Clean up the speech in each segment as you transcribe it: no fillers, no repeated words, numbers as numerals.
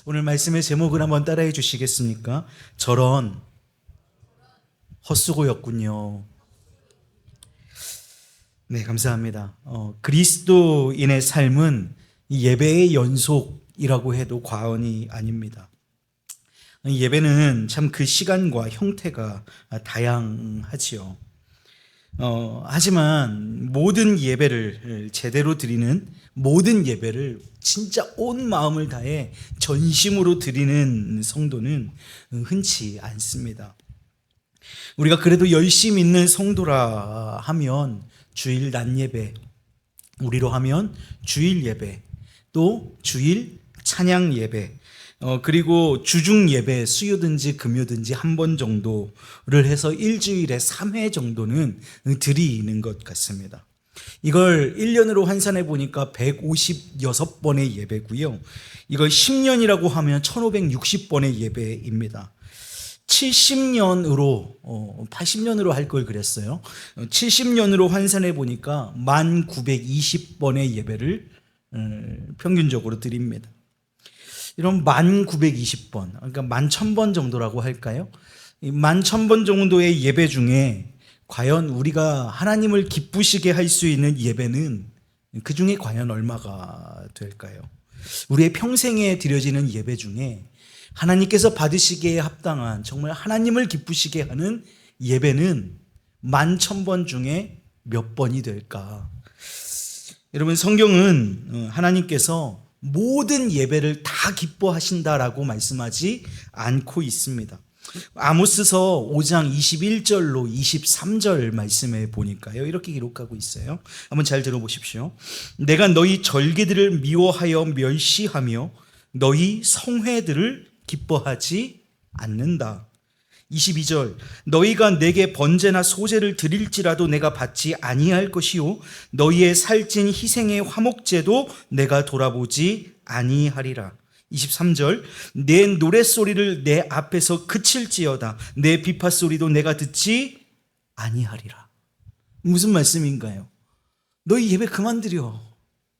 오늘 말씀의 제목을 한번 따라해 주시겠습니까? 저런 헛수고였군요. 네, 감사합니다. 그리스도인의 삶은 예배의 연속이라고 해도 과언이 아닙니다. 예배는 참 그 시간과 형태가 다양하지요. 하지만 모든 예배를 제대로 드리는 모든 예배를 진짜 온 마음을 다해 전심으로 드리는 성도는 흔치 않습니다. 우리가 그래도 열심히 있는 성도라 하면 주일 낮 예배, 우리로 하면 주일 예배, 또 주일 찬양 예배, 그리고 주중 예배 수요든지 금요든지 한 번 정도를 해서 일주일에 3회 정도는 드리는 것 같습니다. 이걸 1년으로 환산해 보니까 156번의 예배고요. 이걸 10년이라고 하면 1560번의 예배입니다. 70년으로 80년으로 할 걸 그랬어요. 70년으로 환산해 보니까 1920번의 예배를 평균적으로 드립니다. 이런 1920번, 그러니까 11,000번 정도라고 할까요? 11,000번 정도의 예배 중에 과연 우리가 하나님을 기쁘시게 할 수 있는 예배는 그 중에 과연 얼마가 될까요? 우리의 평생에 드려지는 예배 중에 하나님께서 받으시기에 합당한 정말 하나님을 기쁘시게 하는 예배는 11,000번 중에 몇 번이 될까? 여러분, 성경은 하나님께서 모든 예배를 다 기뻐하신다라고 말씀하지 않고 있습니다. 아모스서 5장 21절로 23절 말씀에 보니까요, 이렇게 기록하고 있어요. 한번 잘 들어보십시오. 내가 너희 절기들을 미워하여 멸시하며 너희 성회들을 기뻐하지 않는다. 22절, 너희가 내게 번제나 소제를 드릴지라도 내가 받지 아니할 것이요 너희의 살찐 희생의 화목제도 내가 돌아보지 아니하리라. 23절, 내 노랫소리를 내 앞에서 그칠지어다 내 비파소리도 내가 듣지 아니하리라. 무슨 말씀인가요? 너희 예배 그만 드려,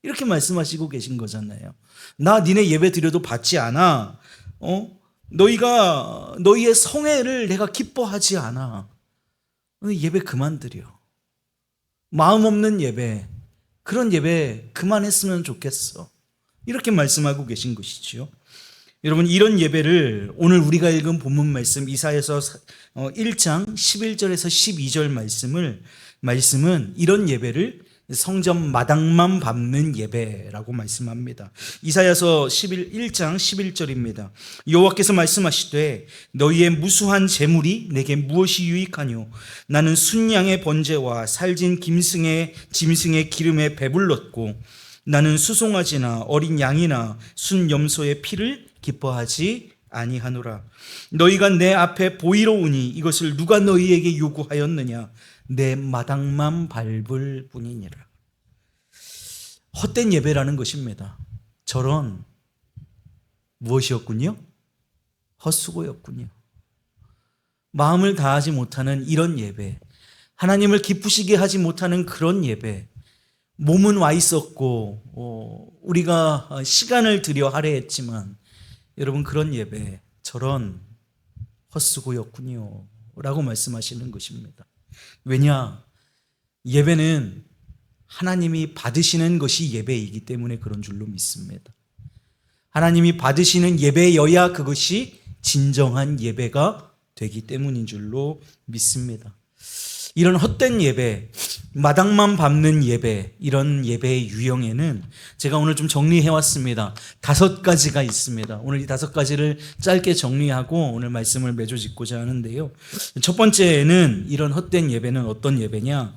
이렇게 말씀하시고 계신 거잖아요. 나 니네 예배 드려도 받지 않아. 너희가 너희의 성회를 내가 기뻐하지 않아. 예배 그만 드려. 마음 없는 예배, 그런 예배 그만했으면 좋겠어, 이렇게 말씀하고 계신 것이지요. 여러분, 이런 예배를 오늘 우리가 읽은 본문 말씀 이사야서 1장 11절에서 12절 말씀은 이런 예배를 성전 마당만 밟는 예배라고 말씀합니다. 이사야서 1장 11절입니다. 여호와께서 말씀하시되 너희의 무수한 재물이 내게 무엇이 유익하뇨? 나는 순양의 번제와 살진 짐승의 기름에 배불렀고 나는 수송아지나 어린 양이나 순염소의 피를 기뻐하지 아니하노라. 너희가 내 앞에 보이러 오니 이것을 누가 너희에게 요구하였느냐? 내 마당만 밟을 뿐이니라. 헛된 예배라는 것입니다. 저런 무엇이었군요? 헛수고였군요. 마음을 다하지 못하는 이런 예배, 하나님을 기쁘시게 하지 못하는 그런 예배, 몸은 와 있었고 우리가 시간을 들여 하려 했지만 여러분, 그런 예배, 저런 헛수고였군요 라고 말씀하시는 것입니다. 왜냐? 예배는 하나님이 받으시는 것이 예배이기 때문에 그런 줄로 믿습니다. 하나님이 받으시는 예배여야 그것이 진정한 예배가 되기 때문인 줄로 믿습니다. 이런 헛된 예배, 마당만 밟는 예배, 이런 예배의 유형에는 제가 오늘 좀 정리해왔습니다. 5가지가 있습니다. 오늘 이 5가지를 짧게 정리하고 오늘 말씀을 맺어짓고자 하는데요. 첫 번째는, 이런 헛된 예배는 어떤 예배냐?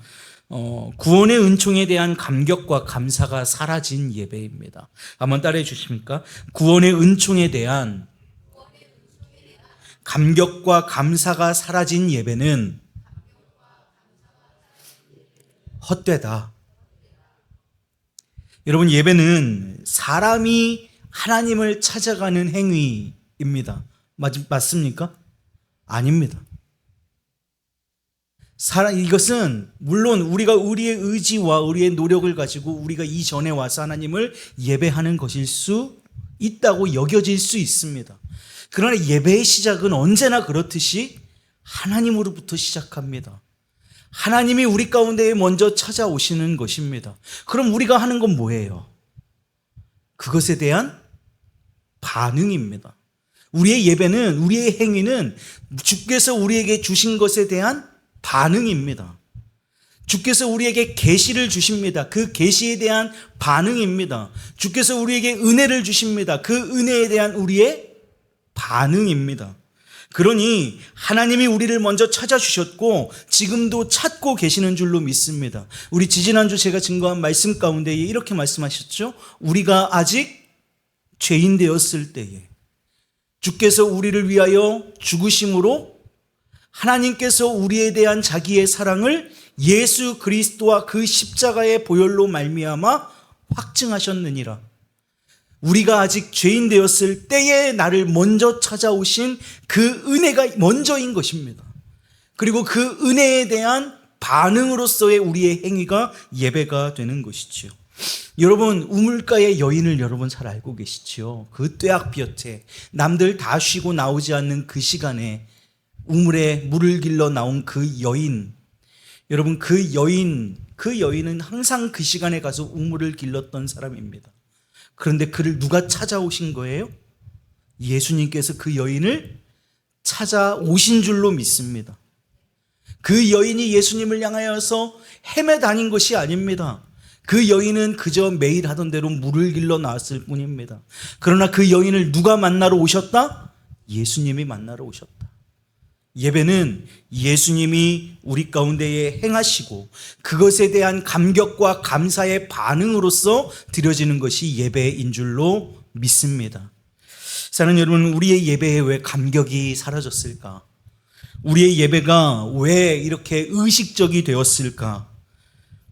구원의 은총에 대한 감격과 감사가 사라진 예배입니다. 한번 따라해 주십니까? 구원의 은총에 대한 감격과 감사가 사라진 예배는 헛되다. 여러분, 예배는 사람이 하나님을 찾아가는 행위입니다. 맞습니까? 아닙니다. 이것은 물론 우리가 우리의 의지와 우리의 노력을 가지고 우리가 이전에 와서 하나님을 예배하는 것일 수 있다고 여겨질 수 있습니다. 그러나 예배의 시작은 언제나 그렇듯이 하나님으로부터 시작합니다. 하나님이 우리 가운데에 먼저 찾아오시는 것입니다. 그럼 우리가 하는 건 뭐예요? 그것에 대한 반응입니다. 우리의 예배는, 우리의 행위는 주께서 우리에게 주신 것에 대한 반응입니다. 주께서 우리에게 계시를 주십니다. 그 계시에 대한 반응입니다. 주께서 우리에게 은혜를 주십니다. 그 은혜에 대한 우리의 반응입니다. 그러니 하나님이 우리를 먼저 찾아주셨고 지금도 찾고 계시는 줄로 믿습니다. 우리 지지난주 제가 증거한 말씀 가운데 이렇게 말씀하셨죠. 우리가 아직 죄인 되었을 때에 주께서 우리를 위하여 죽으심으로 하나님께서 우리에 대한 자기의 사랑을 예수 그리스도와 그 십자가의 보혈로 말미암아 확증하셨느니라. 우리가 아직 죄인 되었을 때에 나를 먼저 찾아오신 그 은혜가 먼저인 것입니다. 그리고 그 은혜에 대한 반응으로서의 우리의 행위가 예배가 되는 것이지요. 여러분, 우물가의 여인을 여러분 잘 알고 계시지요. 그 떼약볕에 남들 다 쉬고 나오지 않는 그 시간에 우물에 물을 길러 나온 그 여인, 여러분 그 여인은 항상 그 시간에 가서 우물을 길렀던 사람입니다. 그런데 그를 누가 찾아오신 거예요? 예수님께서 그 여인을 찾아오신 줄로 믿습니다. 그 여인이 예수님을 향하여서 헤매 다닌 것이 아닙니다. 그 여인은 그저 매일 하던 대로 물을 길러 나왔을 뿐입니다. 그러나 그 여인을 누가 만나러 오셨다? 예수님이 만나러 오셨다. 예배는 예수님이 우리 가운데에 행하시고 그것에 대한 감격과 감사의 반응으로서 드려지는 것이 예배인 줄로 믿습니다. 사랑하는 여러분, 우리의 예배에 왜 감격이 사라졌을까? 우리의 예배가 왜 이렇게 의식적이 되었을까?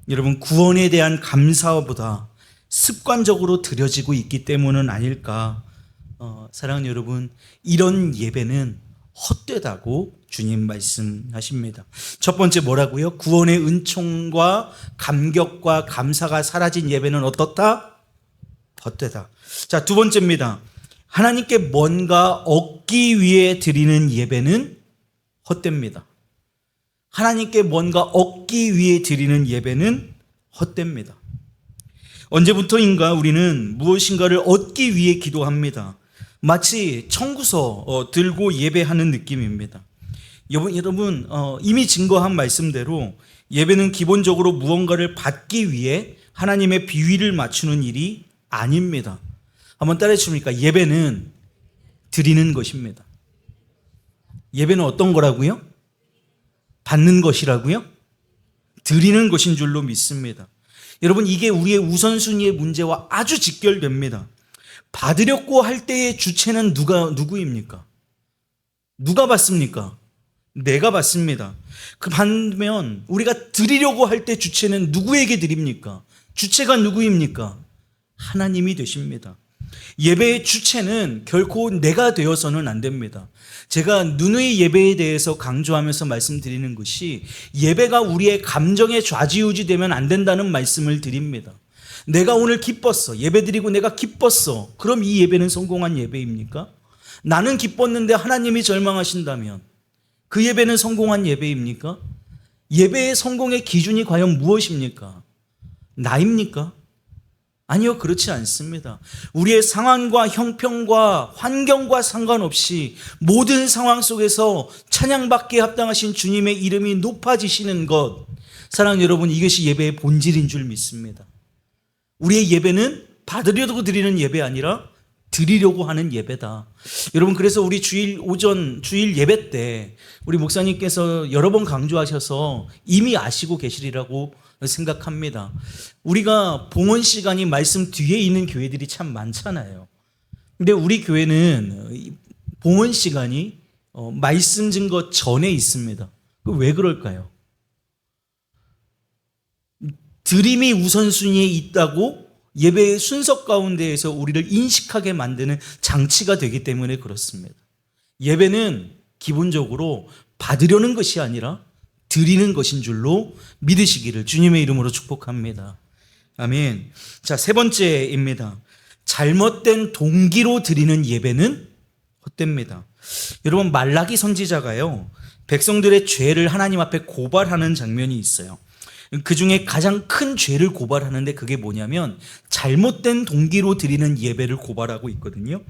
여러분, 구원에 대한 감사보다 습관적으로 드려지고 있기 때문은 아닐까? 사랑하는 여러분, 이런 예배는 헛되다고 주님 말씀하십니다. 첫 번째 뭐라고요? 구원의 은총과 감격과 감사가 사라진 예배는 어떻다? 헛되다. 자, 두 번째입니다. 하나님께 뭔가 얻기 위해 드리는 예배는 헛됩니다. 하나님께 뭔가 얻기 위해 드리는 예배는 헛됩니다. 언제부터인가 우리는 무엇인가를 얻기 위해 기도합니다. 마치 청구서 들고 예배하는 느낌입니다. 여러분, 이미 증거한 말씀대로 예배는 기본적으로 무언가를 받기 위해 하나님의 비위를 맞추는 일이 아닙니다. 한번 따라해 주십니까? 예배는 드리는 것입니다. 예배는 어떤 거라고요? 받는 것이라고요? 드리는 것인 줄로 믿습니다. 여러분, 이게 우리의 우선순위의 문제와 아주 직결됩니다. 받으려고 할 때의 주체는 누구입니까? 누가 받습니까? 내가 받습니다. 그 반면 우리가 드리려고 할 때 주체는 누구에게 드립니까? 주체가 누구입니까? 하나님이 되십니다. 예배의 주체는 결코 내가 되어서는 안 됩니다. 제가 누누이 예배에 대해서 강조하면서 말씀드리는 것이 예배가 우리의 감정에 좌지우지되면 안 된다는 말씀을 드립니다. 내가 오늘 기뻤어. 예배드리고 내가 기뻤어. 그럼 이 예배는 성공한 예배입니까? 나는 기뻤는데 하나님이 절망하신다면 그 예배는 성공한 예배입니까? 예배의 성공의 기준이 과연 무엇입니까? 나입니까? 아니요, 그렇지 않습니다. 우리의 상황과 형편과 환경과 상관없이 모든 상황 속에서 찬양받기에 합당하신 주님의 이름이 높아지시는 것, 사랑하는 여러분, 이것이 예배의 본질인 줄 믿습니다. 우리의 예배는 받으려고 드리는 예배 아니라 드리려고 하는 예배다. 여러분, 그래서 우리 주일 예배 때 우리 목사님께서 여러 번 강조하셔서 이미 아시고 계시리라고 생각합니다. 우리가 봉헌 시간이 말씀 뒤에 있는 교회들이 참 많잖아요. 근데 우리 교회는 봉헌 시간이 말씀 증거 전에 있습니다. 왜 그럴까요? 드림이 우선순위에 있다고 예배의 순서 가운데에서 우리를 인식하게 만드는 장치가 되기 때문에 그렇습니다. 예배는 기본적으로 받으려는 것이 아니라 드리는 것인 줄로 믿으시기를 주님의 이름으로 축복합니다. 아멘. 자, 세 번째입니다. 잘못된 동기로 드리는 예배는 헛됩니다. 여러분, 말라기 선지자가요, 백성들의 죄를 하나님 앞에 고발하는 장면이 있어요. 그 중에 가장 큰 죄를 고발하는데 그게 뭐냐면 잘못된 동기로 드리는 예배를 고발하고 있거든요.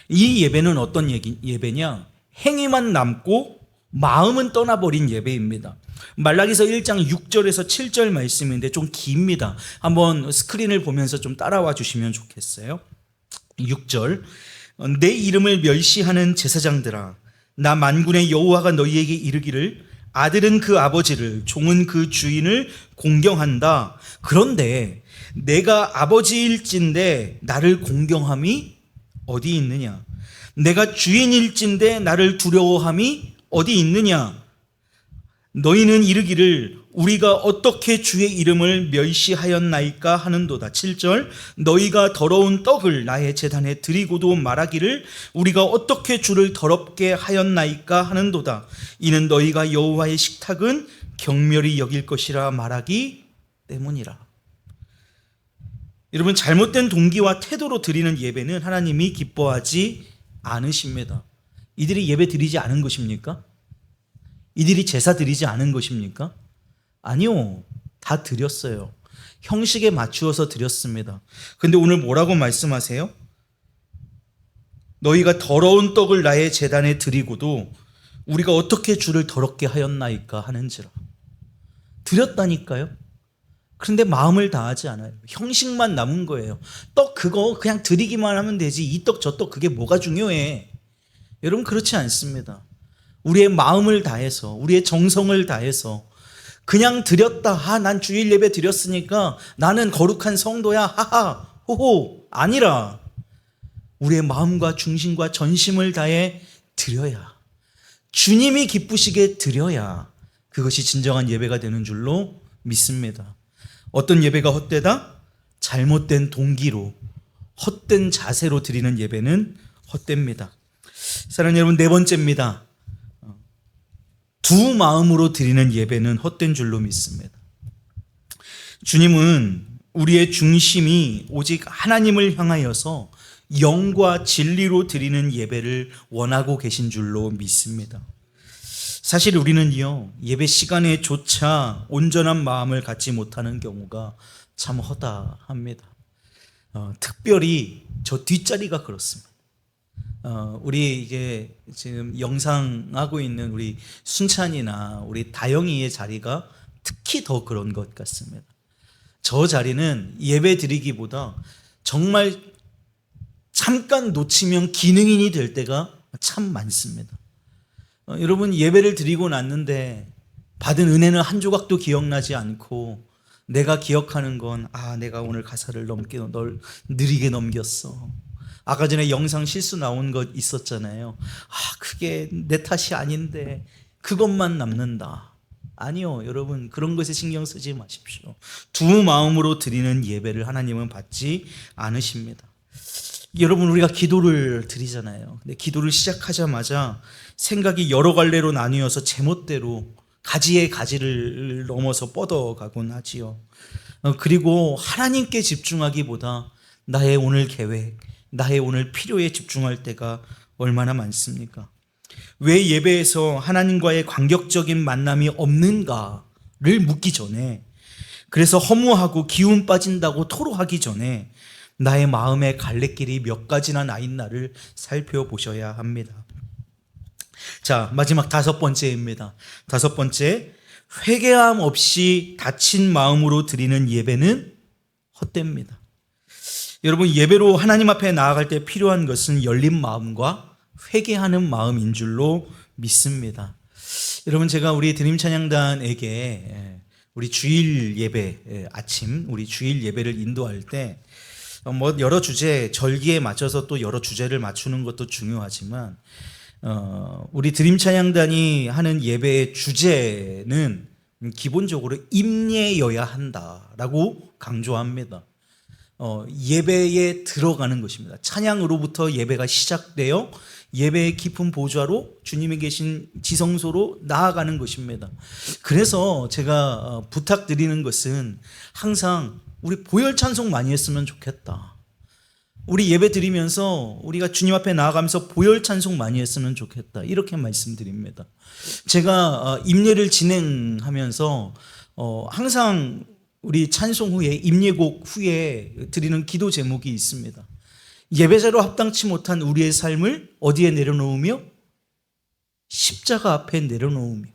이 예배는 어떤 예배냐? 행위만 남고 마음은 떠나버린 예배입니다. 말라기서 1장 6절에서 7절 말씀인데 좀 깁니다. 한번 스크린을 보면서 좀 따라와 주시면 좋겠어요. 6절, 내 이름을 멸시하는 제사장들아, 나 만군의 여호와가 너희에게 이르기를 아들은 그 아버지를, 종은 그 주인을 공경한다. 그런데 내가 아버지일진데 나를 공경함이 어디 있느냐? 내가 주인일진데 나를 두려워함이 어디 있느냐? 너희는 이르기를 우리가 어떻게 주의 이름을 멸시하였나이까 하는도다. 7절, 너희가 더러운 떡을 나의 제단에 드리고도 말하기를 우리가 어떻게 주를 더럽게 하였나이까 하는도다. 이는 너희가 여호와의 식탁은 경멸히 여길 것이라 말하기 때문이라. 여러분, 잘못된 동기와 태도로 드리는 예배는 하나님이 기뻐하지 않으십니다. 이들이 예배 드리지 않은 것입니까? 이들이 제사 드리지 않은 것입니까? 아니요, 다 드렸어요. 형식에 맞추어서 드렸습니다. 근데 오늘 뭐라고 말씀하세요? 너희가 더러운 떡을 나의 제단에 드리고도 우리가 어떻게 주를 더럽게 하였나이까 하는지라. 드렸다니까요. 그런데 마음을 다하지 않아요. 형식만 남은 거예요. 떡 그거 그냥 드리기만 하면 되지, 이 떡 저 떡 그게 뭐가 중요해? 여러분, 그렇지 않습니다. 우리의 마음을 다해서, 우리의 정성을 다해서 그냥 드렸다. 난 주일 예배 드렸으니까 나는 거룩한 성도야. 하하, 호호. 아니라 우리의 마음과 중심과 전심을 다해 드려야, 주님이 기쁘시게 드려야 그것이 진정한 예배가 되는 줄로 믿습니다. 어떤 예배가 헛되다? 잘못된 동기로, 헛된 자세로 드리는 예배는 헛됩니다. 사랑하는 여러분, 네 번째입니다. 두 마음으로 드리는 예배는 헛된 줄로 믿습니다. 주님은 우리의 중심이 오직 하나님을 향하여서 영과 진리로 드리는 예배를 원하고 계신 줄로 믿습니다. 사실 우리는요, 예배 시간에조차 온전한 마음을 갖지 못하는 경우가 참 허다합니다. 특별히 저 뒷자리가 그렇습니다. 우리 이게 지금 영상하고 있는 우리 순찬이나 우리 다영이의 자리가 특히 더 그런 것 같습니다. 저 자리는 예배 드리기보다 정말 잠깐 놓치면 기능인이 될 때가 참 많습니다. 여러분, 예배를 드리고 났는데 받은 은혜는 한 조각도 기억나지 않고 내가 기억하는 건 내가 오늘 가사를 느리게 넘겼어. 아까 전에 영상 실수 나온 것 있었잖아요. 그게 내 탓이 아닌데 그것만 남는다. 아니요, 여러분, 그런 것에 신경 쓰지 마십시오. 두 마음으로 드리는 예배를 하나님은 받지 않으십니다. 여러분, 우리가 기도를 드리잖아요. 근데 기도를 시작하자마자 생각이 여러 갈래로 나뉘어서 제멋대로 가지에 가지를 넘어서 뻗어가곤 하지요. 그리고 하나님께 집중하기보다 나의 오늘 계획, 나의 오늘 필요에 집중할 때가 얼마나 많습니까? 왜 예배에서 하나님과의 관격적인 만남이 없는가를 묻기 전에, 그래서 허무하고 기운 빠진다고 토로하기 전에 나의 마음의 갈래길이 몇 가지나 나 있나를 살펴보셔야 합니다. 자, 마지막 다섯 번째입니다. 다섯 번째, 회개함 없이 다친 마음으로 드리는 예배는 헛됩니다. 여러분, 예배로 하나님 앞에 나아갈 때 필요한 것은 열린 마음과 회개하는 마음인 줄로 믿습니다. 여러분, 제가 우리 드림찬양단에게 우리 주일 예배, 아침 우리 주일 예배를 인도할 때 여러 주제, 절기에 맞춰서 또 여러 주제를 맞추는 것도 중요하지만 우리 드림찬양단이 하는 예배의 주제는 기본적으로 임예여야 한다라고 강조합니다. 예배에 들어가는 것입니다. 찬양으로부터 예배가 시작되어 예배의 깊은 보좌로 주님이 계신 지성소로 나아가는 것입니다. 그래서 제가 부탁드리는 것은 항상 우리 보혈 찬송 많이 했으면 좋겠다. 우리 예배 드리면서 우리가 주님 앞에 나아가면서 보혈 찬송 많이 했으면 좋겠다, 이렇게 말씀드립니다. 제가 임예를 진행하면서 항상 우리 찬송 후에, 임예곡 후에 드리는 기도 제목이 있습니다. 예배자로 합당치 못한 우리의 삶을 어디에 내려놓으며? 십자가 앞에 내려놓으며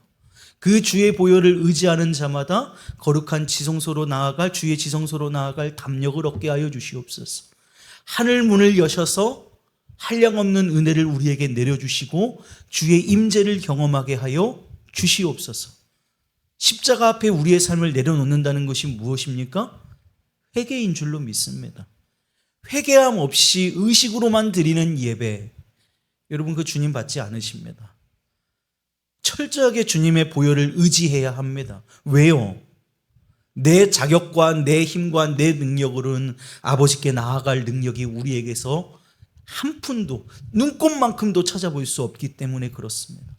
그 주의 보혈을 의지하는 자마다 거룩한 지성소로 나아갈, 주의 지성소로 나아갈 담력을 얻게 하여 주시옵소서. 하늘 문을 여셔서 한량없는 은혜를 우리에게 내려주시고 주의 임재를 경험하게 하여 주시옵소서. 십자가 앞에 우리의 삶을 내려놓는다는 것이 무엇입니까? 회개인 줄로 믿습니다. 회개함 없이 의식으로만 드리는 예배, 여러분 그 주님 받지 않으십니다. 철저하게 주님의 보혈을 의지해야 합니다. 왜요? 내 자격과 내 힘과 내 능력으로는 아버지께 나아갈 능력이 우리에게서 한 푼도, 눈꼽만큼도 찾아볼 수 없기 때문에 그렇습니다.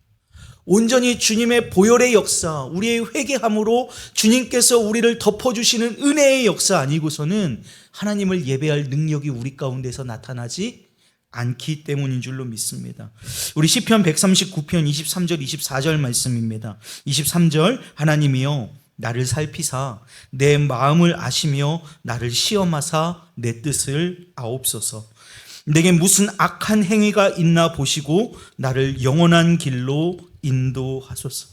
온전히 주님의 보혈의 역사, 우리의 회개함으로 주님께서 우리를 덮어주시는 은혜의 역사 아니고서는 하나님을 예배할 능력이 우리 가운데서 나타나지 않기 때문인 줄로 믿습니다. 우리 시편 139편 23절 24절 말씀입니다. 23절, 하나님이여 나를 살피사 내 마음을 아시며 나를 시험하사 내 뜻을 아옵소서. 내게 무슨 악한 행위가 있나 보시고 나를 영원한 길로 인도하소서.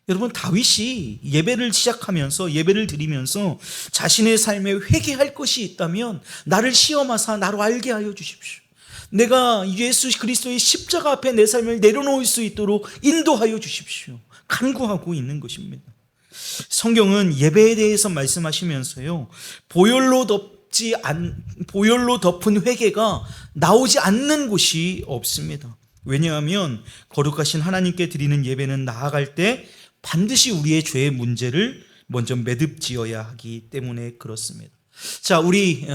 여러분, 다윗이 예배를 시작하면서, 예배를 드리면서 자신의 삶에 회개할 것이 있다면 나를 시험하사 나로 알게 하여 주십시오. 내가 예수 그리스도의 십자가 앞에 내 삶을 내려놓을 수 있도록 인도하여 주십시오, 간구하고 있는 것입니다. 성경은 예배에 대해서 말씀하시면서요, 보혈로 덮은 회개가 나오지 않는 곳이 없습니다. 왜냐하면 거룩하신 하나님께 드리는 예배는 나아갈 때 반드시 우리의 죄의 문제를 먼저 매듭지어야 하기 때문에 그렇습니다. 자, 우리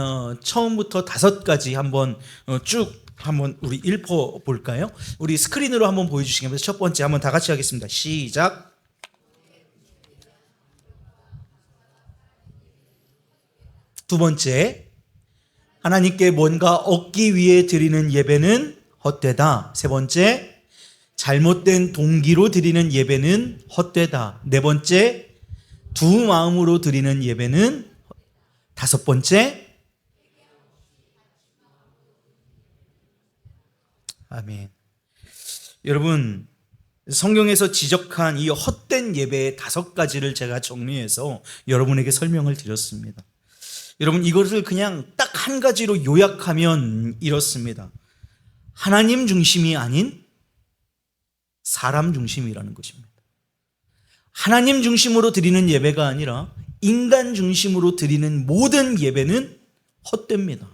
처음부터 5가지 한번 쭉 한번 우리 읽어 볼까요? 우리 스크린으로 한번 보여주시겠습니다. 첫 번째 한번 다 같이 하겠습니다. 시작. 두 번째, 하나님께 뭔가 얻기 위해 드리는 예배는 헛되다. 세 번째, 잘못된 동기로 드리는 예배는 헛되다. 네 번째, 두 마음으로 드리는 예배는. 다섯 번째, 아멘. 여러분, 성경에서 지적한 이 헛된 예배의 5가지를 제가 정리해서 여러분에게 설명을 드렸습니다. 여러분, 이것을 그냥 딱 한 가지로 요약하면 이렇습니다. 하나님 중심이 아닌 사람 중심이라는 것입니다. 하나님 중심으로 드리는 예배가 아니라 인간 중심으로 드리는 모든 예배는 헛됩니다.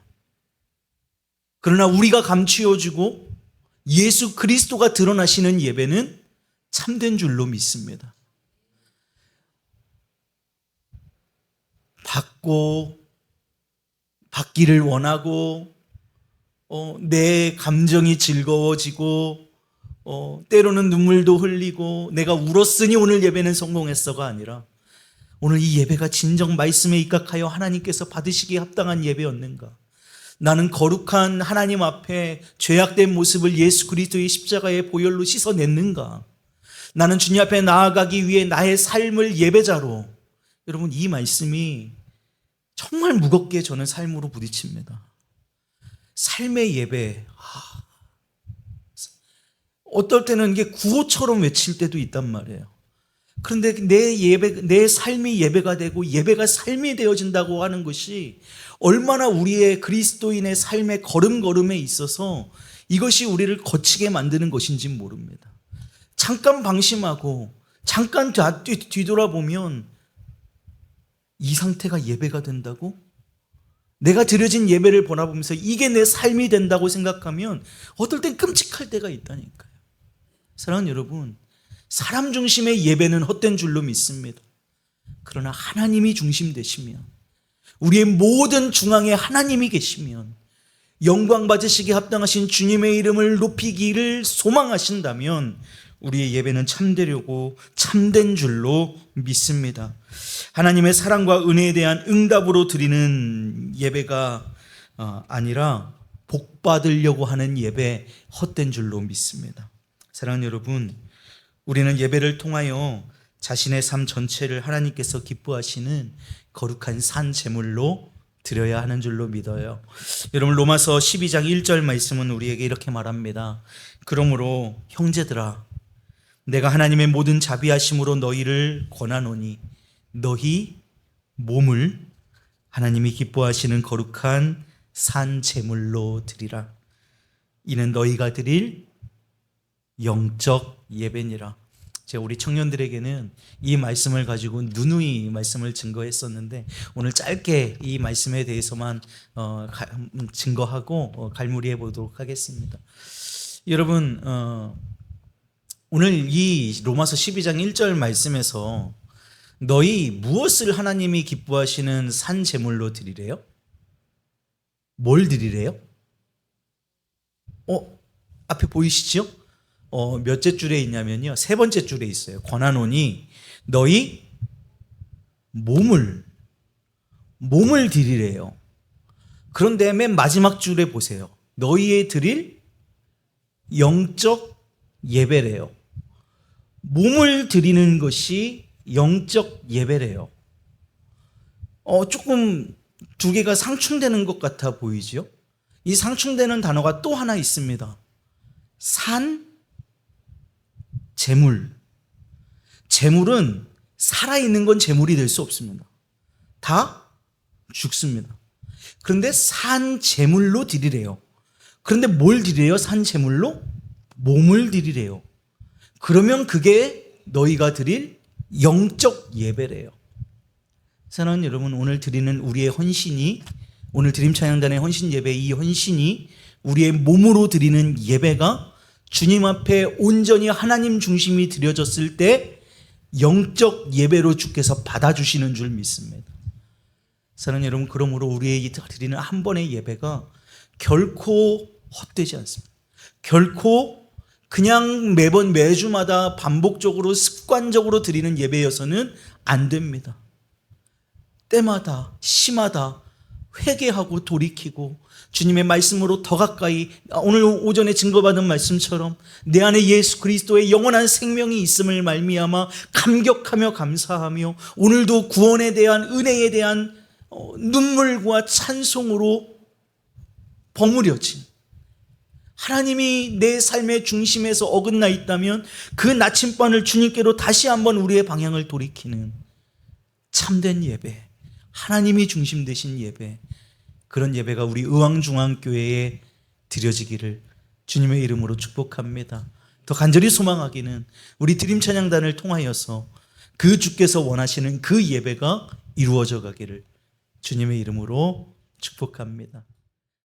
그러나 우리가 감추어주고 예수 그리스도가 드러나시는 예배는 참된 줄로 믿습니다. 받기를 원하고 내 감정이 즐거워지고 때로는 눈물도 흘리고 내가 울었으니 오늘 예배는 성공했어가 아니라 오늘 이 예배가 진정 말씀에 입각하여 하나님께서 받으시기에 합당한 예배였는가? 나는 거룩한 하나님 앞에 죄악된 모습을 예수 그리스도의 십자가의 보혈로 씻어냈는가? 나는 주님 앞에 나아가기 위해 나의 삶을 예배자로. 여러분, 이 말씀이 정말 무겁게 저는 삶으로 부딪힙니다. 삶의 예배, 어떨 때는 이게 구호처럼 외칠 때도 있단 말이에요. 그런데 내 삶이 예배가 되고 예배가 삶이 되어진다고 하는 것이 얼마나 우리의 그리스도인의 삶의 걸음걸음에 있어서 이것이 우리를 거치게 만드는 것인지 모릅니다. 잠깐 방심하고 잠깐 뒤돌아보면 이 상태가 예배가 된다고? 내가 드려진 예배를 보나보면서 이게 내 삶이 된다고 생각하면 어떨 땐 끔찍할 때가 있다니까요. 사랑하는 여러분, 사람 중심의 예배는 헛된 줄로 믿습니다. 그러나 하나님이 중심 되시면, 우리의 모든 중앙에 하나님이 계시면, 영광 받으시기에 합당하신 주님의 이름을 높이기를 소망하신다면 우리의 예배는 참되려고 참된 줄로 믿습니다. 하나님의 사랑과 은혜에 대한 응답으로 드리는 예배가 아니라 복 받으려고 하는 예배 헛된 줄로 믿습니다. 사랑하는 여러분, 우리는 예배를 통하여 자신의 삶 전체를 하나님께서 기뻐하시는 거룩한 산 제물로 드려야 하는 줄로 믿어요. 여러분, 로마서 12장 1절 말씀은 우리에게 이렇게 말합니다. 그러므로 형제들아, 내가 하나님의 모든 자비하심으로 너희를 권하노니 너희 몸을 하나님이 기뻐하시는 거룩한 산 제물로 드리라. 이는 너희가 드릴 영적 예배니라. 제가 우리 청년들에게는 이 말씀을 가지고 누누이 말씀을 증거했었는데 오늘 짧게 이 말씀에 대해서만 증거하고 갈무리해 보도록 하겠습니다. 여러분, 오늘 이 로마서 12장 1절 말씀에서 너희 무엇을 하나님이 기뻐하시는 산 제물로 드리래요? 뭘 드리래요? 앞에 보이시죠? 몇째 줄에 있냐면요, 세 번째 줄에 있어요. 권하노니 너희 몸을 드리래요. 그런데 맨 마지막 줄에 보세요. 너희의 드릴 영적 예배래요. 몸을 드리는 것이 영적 예배래요. 조금 두 개가 상충되는 것 같아 보이지요? 이 상충되는 단어가 또 하나 있습니다. 산 재물. 재물은 살아있는 건 재물이 될 수 없습니다. 다 죽습니다. 그런데 산 재물로 드리래요. 그런데 뭘 드리래요? 산 재물로? 몸을 드리래요. 그러면 그게 너희가 드릴 영적 예배래요. 사랑하는 여러분, 오늘 드리는 우리의 헌신이, 오늘 드림찬양단의 헌신 예배, 이 헌신이 우리의 몸으로 드리는 예배가 주님 앞에 온전히 하나님 중심이 드려졌을 때 영적 예배로 주께서 받아주시는 줄 믿습니다. 사랑하는 여러분, 그러므로 우리의 드리는 한 번의 예배가 결코 헛되지 않습니다. 결코 그냥 매번 매주마다 반복적으로 습관적으로 드리는 예배여서는 안 됩니다. 때마다 시마다 회개하고 돌이키고 주님의 말씀으로 더 가까이, 오늘 오전에 증거받은 말씀처럼 내 안에 예수 그리스도의 영원한 생명이 있음을 말미암아 감격하며 감사하며 오늘도 구원에 대한 은혜에 대한 눈물과 찬송으로 버무려진, 하나님이 내 삶의 중심에서 어긋나 있다면 그 나침반을 주님께로 다시 한번 우리의 방향을 돌이키는 참된 예배, 하나님이 중심 되신 예배, 그런 예배가 우리 의왕중앙교회에 드려지기를 주님의 이름으로 축복합니다. 더 간절히 소망하기는 우리 드림찬양단을 통하여서 그 주께서 원하시는 그 예배가 이루어져 가기를 주님의 이름으로 축복합니다.